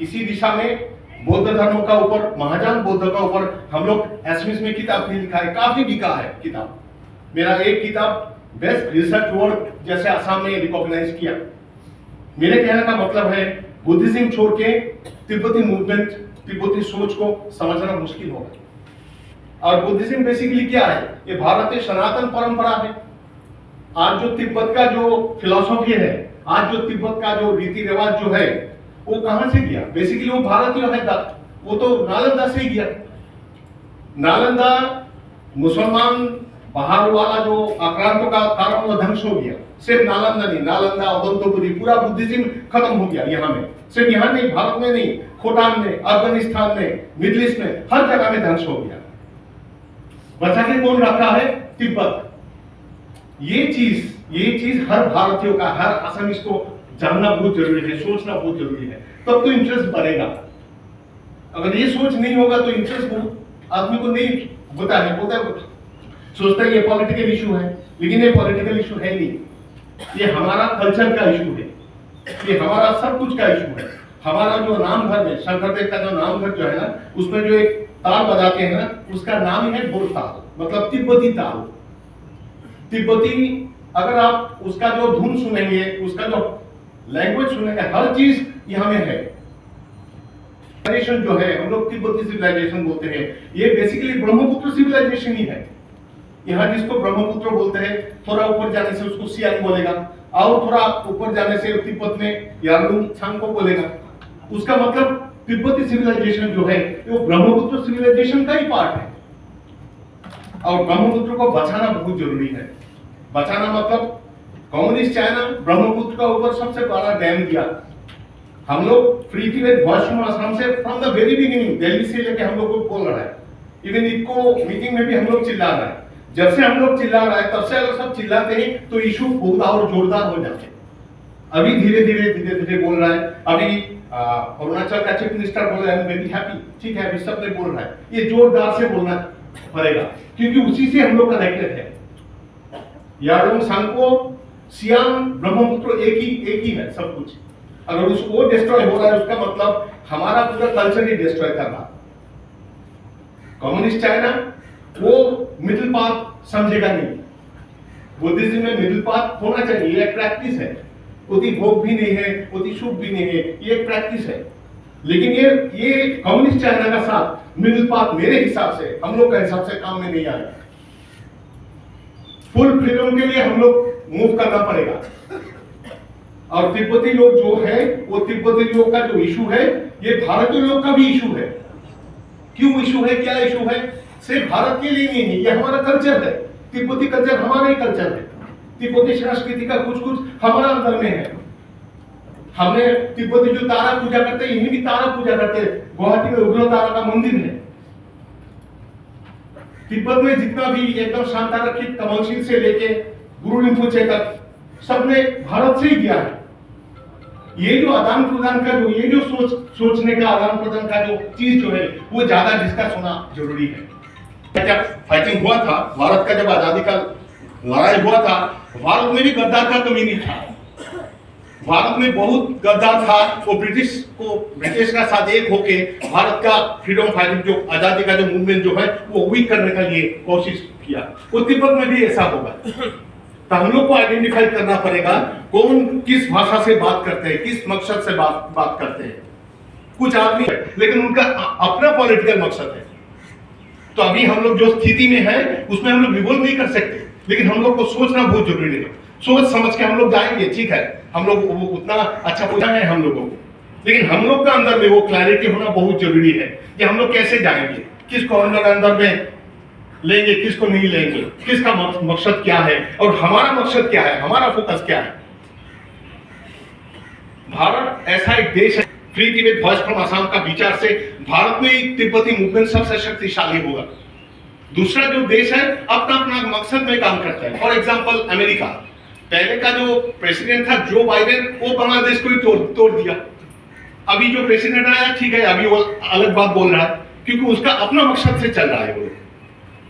इसी दिशा में बौद्ध धर्म का ऊपर, महाजान बौद्ध का ऊपर हम लोग एसएमएस में किताब भी लिखा है, काफी बिका है किताब। मेरा एक किताब बेस्ट रिसर्च वर्ड जैसे असम में रिकॉग्नाइज किया। मेरे कहने का मतलब है बुद्धिज्म छोड़ के तिब्बती मूवमेंट, तिब्बती सोच को समझना मुश्किल होगा। और बुद्धिज्म बेसिकली क्या है? ये भारतीय सनातन परंपरा है। आज जो तिब्बत का जो फिलॉसफी है, आज जो तिब्बत का जो रीति रिवाज जो है, वो कहां से गया? बेसिकली वो भारतीय है, वो तो नालंदा से ही गया। नालंदा मुसलमान बाहर वाला जो आक्रांतों का कारण वो ध्वंस हो गया। सिर्फ नालंदा नहीं, नालंदा, अवंतपुरी, पूरा बुद्धिज्म खत्म हो गया यहाँ में। सिर्फ यहाँ नहीं, भारत में नहीं, खोटान में, अफगानिस्तान में, मिडिल ईस्ट में, हर जगह में ध्वंस हो गया। बचा के कौन रखा है? तिब्बत। ये चीज हर भारतीयों का, हर असमीज को जानना बहुत जरूरी है, सोचना बहुत जरूरी है, तब तो इंटरेस्ट बढ़ेगा। अगर ये सोच नहीं होगा तो इंटरेस्ट आदमी को नहीं होता है, सोचता है ये पॉलिटिकल इशू है, लेकिन ये पॉलिटिकल इशू है नहीं, ये हमारा कल्चर का इशू है, ये हमारा सब कुछ का इशू है। हमारा जो नाम घर में, शंकरदेव का जो नाम घर जो है ना, उसमें जो एक ताल बजाते हैं ना, उसका नाम ही है बोल ताल, मतलब तिब्बती ताल। तिब्बती, अगर आप उसका जो धुन सुनेंगे, उसका जो लैंग्वेज सुनेंगे, हर चीज यहाँ में है। सिविलाइजेशन जो है, हम लोग तिब्बती सिविलाइजेशन बोलते हैं, ये बेसिकली ब्रह्मपुत्र सिविलाइजेशन ही है। यहाँ जिसको ब्रह्मपुत्र बोलते हैं, थोड़ा ऊपर जाने से उसको सियांग बोलेगा, और थोड़ा ऊपर जाने से तिब्बत में यारलुंग छांगको बोलेगा। उसका मतलब तिब्बती सिविलाइजेशन जो है वो ब्रह्मपुत्र सिविलाइजेशन का ही पार्ट है। और ब्रह्मपुत्र को बचाना बहुत जरूरी है। बचाना मतलब कम्युनिस्ट चाइना ब्रह्मपुत्र का ऊपर सबसे बड़ा डैम दिया। हम लोग free Tibet voice from Assam से from the very beginning, Delhi से लेके हम लोग को बोल रहा है। इवन इको मीटिंग में भी हम लोग चिल्ला रहा है। जब से हम लोग चिल्ला रहा है, तब से अगर सब चिल्लाते हैं तो इशू बहुत और जोरदार हो जाते हैं। अभी धीरे धीरे बोल रहा है। अभी अरुणाचल का चीफ मिनिस्टर बोल रहा है, वेरी हैप्पी, ठीक है, अभी सब ने बोल रहा है। ये जोरदार से बोलना पड़ेगा, क्योंकि उसी से हम लोग कनेक्टेड है। यारलुंग छांगको, सियांग, ब्रह्मपुत्र एक ही है सब कुछ। अगर उसको डिस्ट्रॉय हो रहा है, उसका मतलब हमारा पूरा कल्चर ही डिस्ट्रॉय कर रहा। कम्युनिस्ट चाइना वो मिडिल पाथ समझेगा नहीं। बुद्धिज्म में मिडिल पाथ होना चाहिए, ये एक प्रैक्टिस है। उतनी भोग भी नहीं है, उतनी शुभ भी नहीं है, ये एक प्रैक्टिस है। लेकिन ये कम्युनिस्ट चाइना का साथ मिडिल पाथ मेरे हिसाब से, हम लोग के हिसाब से काम में नहीं आएगा। फुल फ्रीडम के लिए हम लोग मूव करना पड़ेगा। और तिब्बती लोग जो है, वो तिब्बती लोग का जो इशू है, ये भारतीय लोग का भी इशू है। क्यों इशू है, क्या इशू है? सिर्फ भारत के लिए नहीं है, ये हमारा कल्चर है। तिब्बती कल्चर हमारा ही कल्चर है। तिब्बती संस्कृति का कुछ हमारा अंदर में है। हमने तिब्बती जो तारा पूजा करते हैं, इन्हीं भी तारा पूजा करते हैं। गुवाहाटी में उग्र तारा का मंदिर है। तिब्बत में जितना भी एकदम शांतारक्षित कमलशील से लेके गुरु रिम्पोचे तक सबने भारत से ही किया है। ये जो आदान प्रदान का जो ये जो सोचने का आदान प्रदान का जो चीज जो है वो ज्यादा डिस्कस होना जरूरी है। जब फाइटिंग हुआ था, भारत का जब आजादी का लड़ाई हुआ था, भारत में भी गद्दार का कमी नहीं था। भारत में बहुत गद्दार था, वो ब्रिटिश का साथ एक होके भारत का फ्रीडम फाइटिंग जो आजादी का जो मूवमेंट जो है वो वीक करने का लिए कोशिश किया। वो तिब्बत में भी ऐसा होगा। तो हम लोग को आइडेंटिफाई करना पड़ेगा कौन किस भाषा से बात करते हैं, किस मकसद से बात करते हैं। कुछ आदमी है लेकिन उनका अपना पॉलिटिकल मकसद है। तो अभी हम लोग जो स्थिति में है उसमें हम लोग विवोल नहीं कर सकते, लेकिन हम लोग को सोचना बहुत जरूरी है। सोच समझ के हम लोग जाएंगे, ठीक है, हम लोग उतना अच्छा पूछा है हम लोगों को, लेकिन हम लोग का अंदर में वो क्लैरिटी होना बहुत जरूरी है कि हम लोग कैसे जाएंगे, किस कॉर्नर अंदर में लेंगे, किसको नहीं लेंगे, किसका मकसद क्या है और हमारा मकसद क्या है, हमारा फोकस क्या है। भारत ऐसा एक देश है, free Tibet voice from Assam का विचार से भारत में तिब्बती मूवमेंट सबसे शक्तिशाली होगा। दूसरा जो देश है अपना अपना मकसद में काम करता है। फॉर एग्जांपल अमेरिका, पहले का जो प्रेसिडेंट था जो बाइडेन, वो बांग्लादेश को ही तोड़ दिया। अभी जो प्रेसिडेंट आया ठीक है, अभी वो अलग बात बोल रहा है क्योंकि उसका अपना मकसद से चल रहा है वो।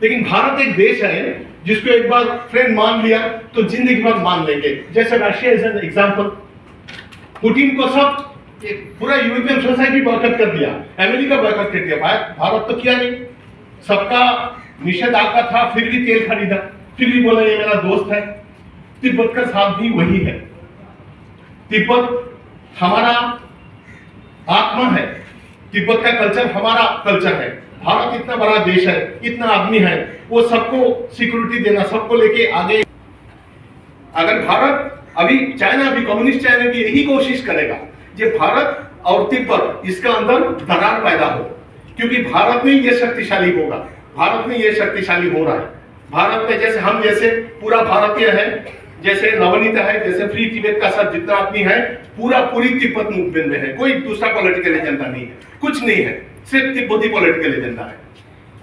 लेकिन भारत एक देश है जिसको एक बार फ्रेंड मान लिया तो जिंदगी भर मान लेंगे। जैसे Russia is an example, Putin को सब पूरा यूरोपियन सोसाइटी बॉयकॉट कर दिया, अमेरिका बॉयकॉट कर दिया, भारत तो किया नहीं। सबका निषेधाज्ञा था, फिर भी तेल खरीदा, फिर भी बोला ये मेरा दोस्त है। तिब्बत का साथ भी वही है। तिब्बत हमारा आत्मा है, तिब्बत का कल्चर हमारा कल्चर है। भारत इतना बड़ा देश है, इतना आदमी है, वो सबको सिक्योरिटी देना, सबको लेके आगे। अगर भारत अभी चाइना भी कम्युनिस्ट चाइना भी यही कोशिश करेगा कि भारत और तिब्बत इसका अंदर दरार पैदा हो, क्योंकि भारत में ये शक्तिशाली होगा, भारत में ये शक्तिशाली हो रहा है। भारत में जैसे हम जैसे पूरा भारतीय है, जैसे नवनीत है, जैसे फ्री तिब्बत का साथ जितना आदमी है पूरी तिब्बत मूवमेंट में है। कोई दूसरा पॉलिटिकल एजेंडा नहीं है, कुछ नहीं है, सिर्फ तिब्बती पॉलिटिकल एजेंडा है।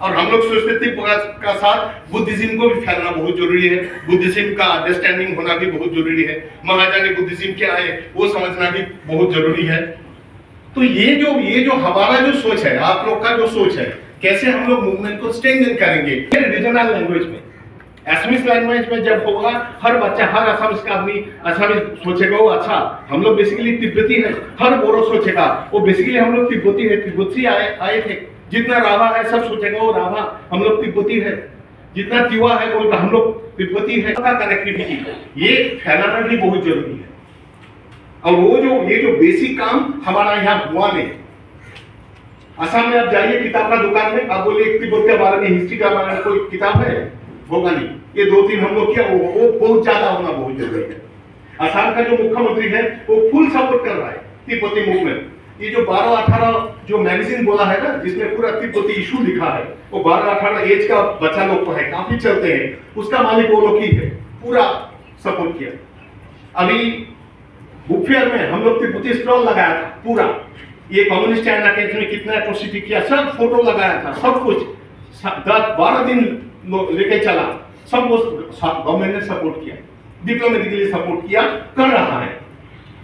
और हम लोग सोचते तिब्बत का साथ बुद्धिज्म को भी फैलाना बहुत जरूरी है, बुद्धिज्म का अंडरस्टैंडिंग होना भी बहुत जरूरी है, महायानी बुद्धिज्म क्या है वो समझना भी बहुत जरूरी है। तो ये जो हमारा जो सोच है, आप लोग का जो सोच है, कैसे हम लोग मूवमेंट को स्ट्रेंथन करेंगे रीजनल लैंग्वेज में, असमीज लैंग्वेज में जब होगा, हर बच्चा, हर असम का आदमी असमी सोचेगा वो अच्छा हम लोग बेसिकली तिब्बती है, हर बोरो सोचेगा वो बेसिकली हम लोग तिब्बती है, तिब्बती आए थे। जितना राभा है सब सोचेगा वो राभा हम लोग तिब्बती है, जितना तिवा है वो हम लोग तिब्बती है। कनेक्टिविटी ये फैलाना भी बहुत जरूरी है। और वो ये जो बेसिक काम हमारा यहाँ हुआ नहीं। असम में आप जाइए किताब का दुकान में, आप बोलिए तिब्बत के बारे में, हिस्ट्री के बारे में कोई किताब है, होगा नहीं। ये 2-3 हम लोग क्या वो बहुत ज्यादा होना बहुत जरूरी है। असम का जो मुख्यमंत्री है वो फुल सपोर्ट कर रहा है तिब्बती मूवमेंट। ये जो 12-18 जो मैगजीन बोला है ना, जिसमें पूरा तिब्बती इशू लिखा है, वो 12-18 एज का बच्चा लोग को है, काफी चलते हैं, उसका मालिक वो लोग ही है, पूरा सपोर्ट किया। अभी बुक फेयर में हम लोग तिब्बती स्टॉल लगाया था पूरा, ये कम्युनिस्ट चाइना के इसमें कितना एट्रोसिटी किया, सब फोटो लगाया था, सब कुछ 10-12 दिन लेके चला, सब गवर्नमेंट ने सपोर्ट किया, डिप्लोमेटिकली सपोर्ट किया, कर रहा है।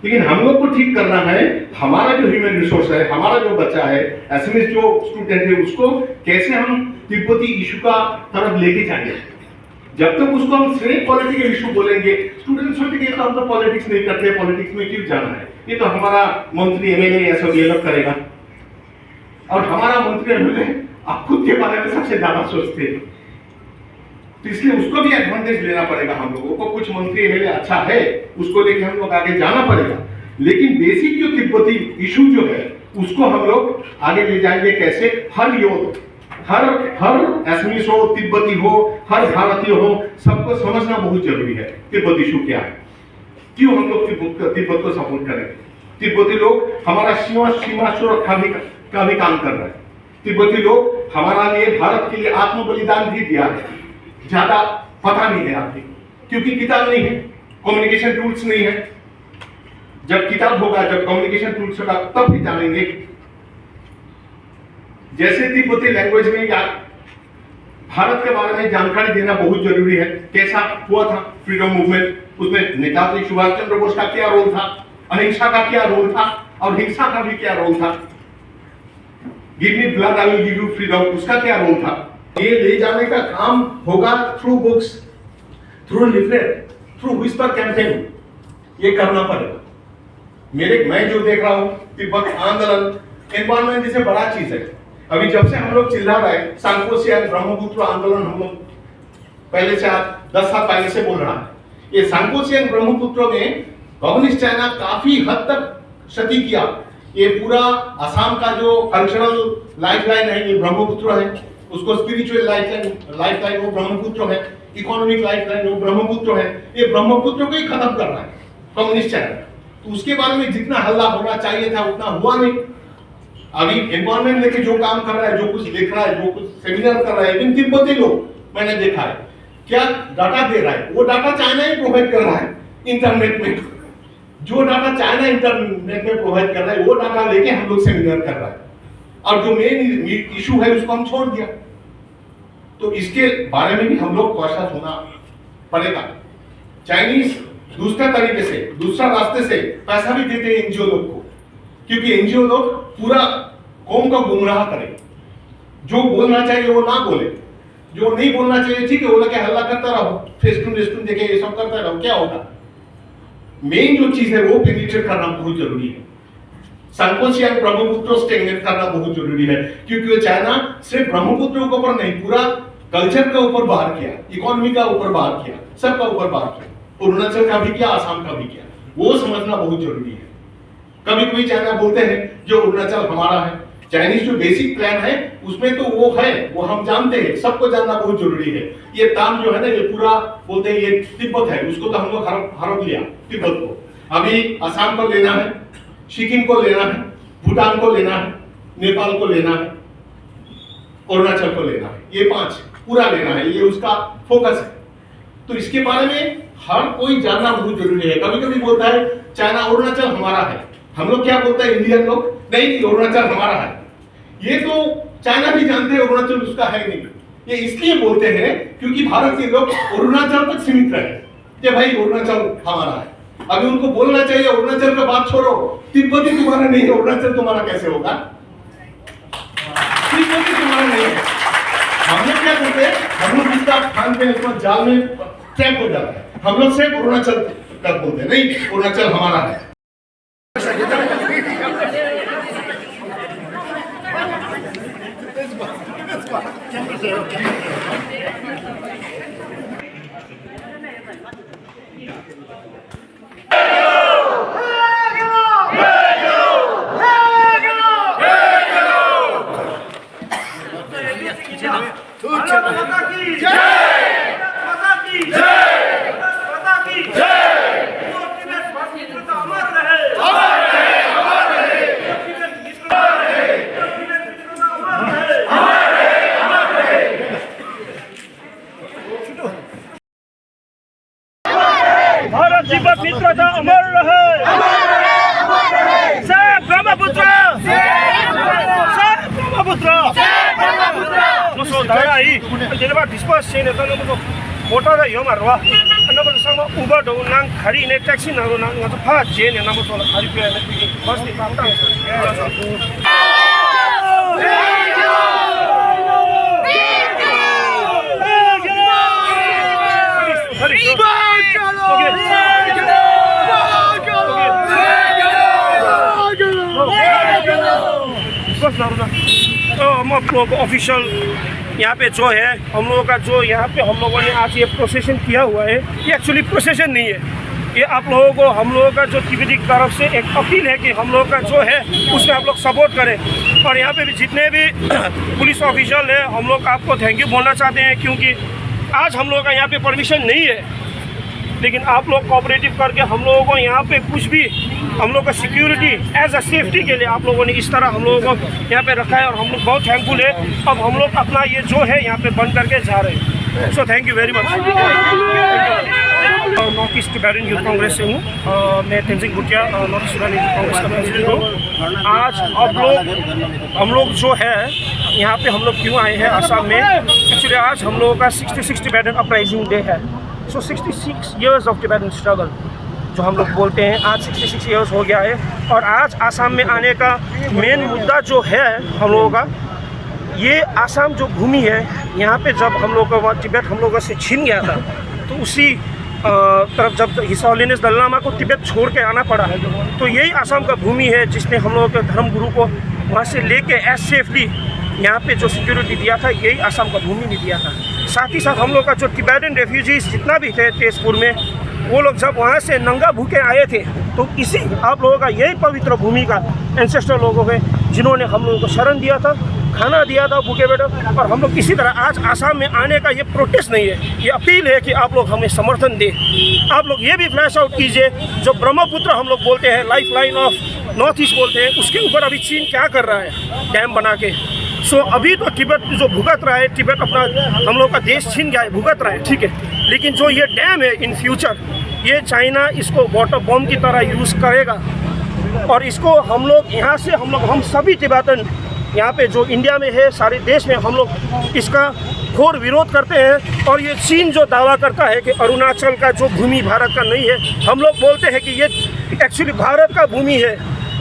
लेकिन हम लोग को ठीक करना है, हमारा जो ह्यूमन रिसोर्स है, हमारा जो बच्चा है, एसएमएस जो स्टूडेंट है, उसको कैसे हम तिब्बती इशू का तरफ लेके जाएंगे। जब तक उसको हम सिर्फ पॉलिटिकल इशू बोलेंगे, स्टूडेंट सोचेंगे तो हम तो पॉलिटिक्स नहीं करते, पॉलिटिक्स में क्यों जाना है, ये तो हमारा मंत्री एमएलए ऐसा ये लोग करेगा। और हमारा मंत्री एमएलए आप खुद के बारे में सबसे ज्यादा सोचते हैं, तो इसलिए उसको भी एडवांटेज लेना पड़ेगा। हम लोगों को कुछ मंत्री एमएलए अच्छा है, उसको लेके हम लोग आगे जाना पड़ेगा। लेकिन बेसिक जो तिब्बती इशू जो है उसको हम लोग आगे ले जाएंगे कैसे। हर योग, हर असमीज हो, तिब्बती हो, हर भारतीय हो, सबको समझना बहुत जरूरी है तिब्बत इशू क्या है, क्यों हम लोग तिब्बत को सपोर्ट करेंगे। तिब्बती लोग हमारा सीमा सुरक्षा का भी काम कर रहे हैं। तिब्बती लोग हमारा लिए, भारत के लिए आत्म बलिदान भी दिया है। ज्यादा पता नहीं है आपको, क्योंकि किताब नहीं है, कम्युनिकेशन टूल्स नहीं है। जब किताब होगा, जब कम्युनिकेशन टूल्स होगा, तब भी जानेंगे। जैसे तिब्बती लैंग्वेज में या भारत के बारे में जानकारी देना बहुत जरूरी है। कैसा हुआ था फ्रीडम मूवमेंट, उसमें नेताजी सुभाष चंद्र बोस का क्या रोल था, अहिंसा का क्या रोल था और हिंसा का भी क्या रोल था, give me blood I will give you freedom, उसका क्या रोल था। ये ले जाने का काम होगा through books, through leaflet, through whisper campaign, ये करना पड़ेगा। मैं जो देख रहा हूँ तिब्बत आंदोलन, एनवायरमेंट जैसे बड़ा चीज है। अभी जब से हम लोग चिल्ला रहे हैं सांकोशियन ब्रह्मपुत्र आंदोलन, हम लोग पहले से 10 साल पहले से बोल रहा है। ये सांकोशियन ब्रह्मपुत्र में कम्युनिस्ट चाइना काफी हद तक क्षति किया। ये पूरा असम का जो कल्चरल लाइफलाइन है ये ब्रह्मपुत्र है, उसको स्पिरिचुअल लाइफलाइन वो ब्रह्मपुत्र है, इकोनॉमिक लाइफलाइन वो ब्रह्मपुत्र है। ये ब्रह्मपुत्र को ही खत्म कर रहा है कम्युनिस्ट चाइना। तो उसके बारे में जितना हल्ला होना चाहिए था उतना हुआ नहीं। अभी एनवायरमेंट लेके जो काम कर रहा है, जो कुछ लिख रहा है, जो कुछ सेमिनार कर रहा है, इवन तिब्बती लोग मैंने देखा है क्या डाटा दे रहा है, वो डाटा चाइना ही प्रोवाइड कर रहा है इंटरनेट में। जो डाटा चाइना इंटरनेट में प्रोवाइड कर रहा है वो डाटा लेके हम लोग सेमिनार कर रहा है, और जो मेन इशू है उसको हम छोड़ दिया। तो इसके बारे में भी हम लोग कॉशियस होना पड़ेगा। चाइनीज दूसरा तरीके से, दूसरा रास्ते से पैसा भी देते हैं एनजीओ लोग को, क्योंकि एनजीओ लोग पूरा कौम को गुमराह करें। जो बोलना चाहिए वो ना बोले, जो नहीं बोलना चाहिए ठीक है वो लगे हल्ला करता रहो, फेस्टून देके ये सब करता रहो, क्या होगा। मेन जो चीज है वो पेनिट्रेट करना बहुत जरूरी है। संकोचियन ब्रह्मपुत्र स्टेगनेट करना बहुत जरूरी है, क्योंकि चाइना सिर्फ ब्रह्मपुत्र के ऊपर नहीं पूरा कल्चर के ऊपर बाहर किया, इकोनॉमी का ऊपर बाहर किया, सबका ऊपर बाहर किया, अरुणाचल का भी किया, आसाम का भी किया। वो समझना बहुत जरूरी है। कभी कभी चाइना बोलते हैं जो अरुणाचल हमारा है, चाइनीज जो बेसिक प्लान है उसमें तो वो है, वो हम जानते हैं, सबको जानना बहुत जरूरी है। ये ताम जो है ना ये पूरा बोलते हैं ये तिब्बत है, उसको तो हम लोग हड़प लिया तिब्बत को। अभी आसाम को लेना है, सिक्किम को लेना है, भूटान को लेना है, नेपाल को लेना है, अरुणाचल को लेना है, ये 5 पूरा लेना है, ये उसका फोकस है। तो इसके बारे में हर कोई जानना बहुत जरूरी है। कभी कभी बोलता है चाइना अरुणाचल हमारा है, हम लोग क्या बोलते हैं इंडियन लोग, नहीं अरुणाचल हमारा है। ये तो चाइना भी जानते हैं अरुणाचल उसका है नहीं। ये इसलिए बोलते हैं क्योंकि भारत के लोग अरुणाचल तक सीमित रहे कि भाई अरुणाचल हमारा है। अभी उनको बोलना चाहिए अरुणाचल का बात छोड़ो, तिब्बती तुम्हारा नहीं है, अरुणाचल तुम्हारा कैसे होगा, तिब्बती तुम्हारा नहीं है। हम लोग क्या करते हैं, हम लोग इसका खान पे इसमें जाल में ट्रैप हो जाता है, हम लोग सिर्फ अरुणाचल का बोलते हैं, नहीं अरुणाचल हमारा है। भारत तिब्बत मित्रता अमर रहे, जय ब्रह्मपुत्र, जय ब्रह्मपुत्र। मुसो दाई जेनेबा डिस्पर्स सेने त नमो मोटर यो मारवा नमो संग उबर दो नang खरी ने टैक्सी नरो नang ngata pha je ne namo so खरी पे ने बस नि काम ता तो हम लोग ऑफिशियल यहाँ पे जो है हम लोगों का जो यहाँ पे हम लोगों ने आज ये प्रोसेशन किया हुआ है, ये एक्चुअली प्रोसेशन नहीं है, ये आप लोगों को हम लोगों का जो तिब्बती की तरफ से एक अपील है कि हम लोगों का जो है उसमें आप लोग सपोर्ट करें। और यहाँ पे भी जितने भी पुलिस ऑफिशियल है हम लोग आपको थैंक यू बोलना चाहते हैं, क्योंकि आज हम लोगों का यहाँ पे परमिशन नहीं है, लेकिन आप लोग कोऑपरेटिव करके हम लोगों को यहाँ पे कुछ भी हम लोग का सिक्योरिटी एज अ सेफ्टी के लिए आप लोगों ने इस तरह हम लोगों को यहाँ पे रखा है, और हम लोग बहुत थैंकफुल है। अब हम लोग अपना ये जो है यहाँ पे बंद करके जा रहे हैं। So thank you very much. North east Tibetan youth Congress से हूँ। मैं Tenzing Bhutia north east Tibetan youth Congress का प्रेसिडेंट हूँ। आज हम लोग जो है यहाँ पे हम लोग क्यों आए हैं आसाम में, एक्चुअली आज हम लोगों का 66 टिबेटन अपराइजिंग डे है। सो 66 ईयर्स ऑफ टिबेटन स्ट्रगल जो हम लोग बोलते हैं, आज 66 ईयर्स हो गया है। और आज आसाम में आने का मेन मुद्दा जो है हम लोगों का, ये आसाम जो भूमि है, यहाँ पे जब हम लोग का तिब्बत हम लोगों से छीन गया था, तो उसी तरफ जब हिज हॉलीनेस दलाई लामा को तिब्बत छोड़ के आना पड़ा, तो यही आसाम का भूमि है जिसने हम लोगों के धर्म गुरु को वहाँ से लेके एज सेफली यहाँ पे जो सिक्योरिटी दिया था, यही आसाम का भूमि ने दिया था। साथ ही साथ हम लोग का जो टिबेटन रेफ्यूजीज जितना भी थे तेजपुर में, वो लोग जब वहाँ से नंगा भूखे आए थे, तो इसी आप लोगों का यही पवित्र भूमि का एंसेस्टर लोगों के जिन्होंने हम लोगों को शरण दिया था, खाना दिया था भूखे बेटो। और हम लोग किसी तरह आज आसाम में आने का ये प्रोटेस्ट नहीं है, ये अपील है कि आप लोग हमें समर्थन दें। आप लोग ये भी फ्लैश आउट कीजिए, जो ब्रह्मपुत्र हम लोग बोलते हैं, life line of north east बोलते हैं, उसके ऊपर अभी चीन क्या कर रहा है, डैम बना के। सो अभी तो तिब्बत जो भुगत रहा है, तिब्बत अपना हम लोग का देश छीन गया है, भुगत रहा है, ठीक है। लेकिन जो ये डैम है इन फ्यूचर, ये चाइना इसको वाटर बॉम्ब की तरह यूज़ करेगा। और इसको हम लोग यहाँ से हम सभी तिब्बतन यहाँ पे जो इंडिया में है, सारे देश में हम लोग इसका घोर विरोध करते हैं। और ये चीन जो दावा करता है कि अरुणाचल का जो भूमि भारत का नहीं है, हम लोग बोलते हैं कि ये एक्चुअली भारत का भूमि है,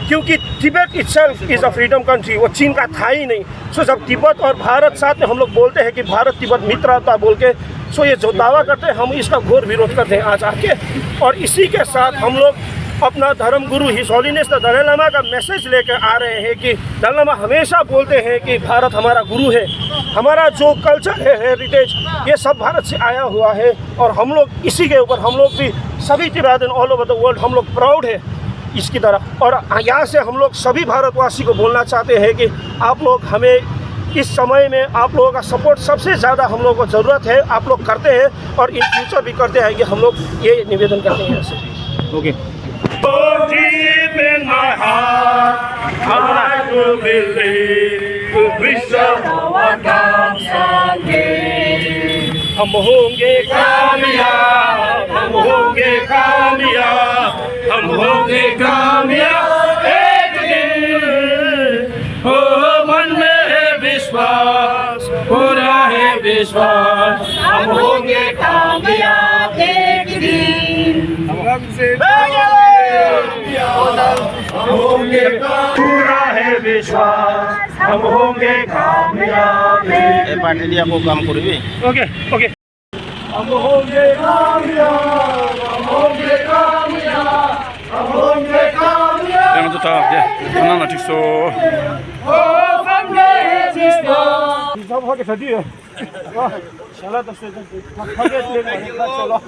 क्योंकि Tibet itself is a freedom country, वो चीन का था ही नहीं। सो जब तिब्बत और भारत साथ में हम लोग बोलते हैं कि भारत तिब्बत मित्रता बोल के, सो ये जो दावा करते हैं हम इसका घोर विरोध करते हैं आज आके। और इसी के साथ हम लोग अपना धर्म गुरु हिज हॉलीनेस द दलाई लामा का मैसेज लेकर आ रहे हैं कि दलाई लामा हमेशा बोलते हैं कि भारत हमारा गुरु है, हमारा जो कल्चर है, हेरिटेज, ये सब भारत से आया हुआ है। और हम लोग इसी के ऊपर हम लोग भी सभी Tibetan all over the world हम लोग प्राउड है इसकी तरह। और यहाँ से हम लोग सभी भारतवासी को बोलना चाहते हैं कि आप लोग हमें इस समय में आप लोगों का सपोर्ट सबसे ज़्यादा हम लोगों को ज़रूरत है, आप लोग करते हैं और इन फ्यूचर भी करते हैं, कि हम लोग ये निवेदन करते हैं ऐसे। ओके। हम होंगे कामयाब, हम होंगे कामयाब, हम होंगे कामयाब एक दिन। हो मन में है विश्वास, पूरा है विश्वास, हम होंगे कामयाब एक दिन। हमसे हम होंगे, पूरा है विश्वास, हम होंगे कामयाब। पार्टी को काम करिए। Okay okay. हम होंगे कामयाब, हम होंगे कामयाब, हम होंगे कामयाब। Yang itu tak, ya. Mana nak cikso? Oh, family विश्वास। सब हो के सदी है। वाह, चला तो से चलो।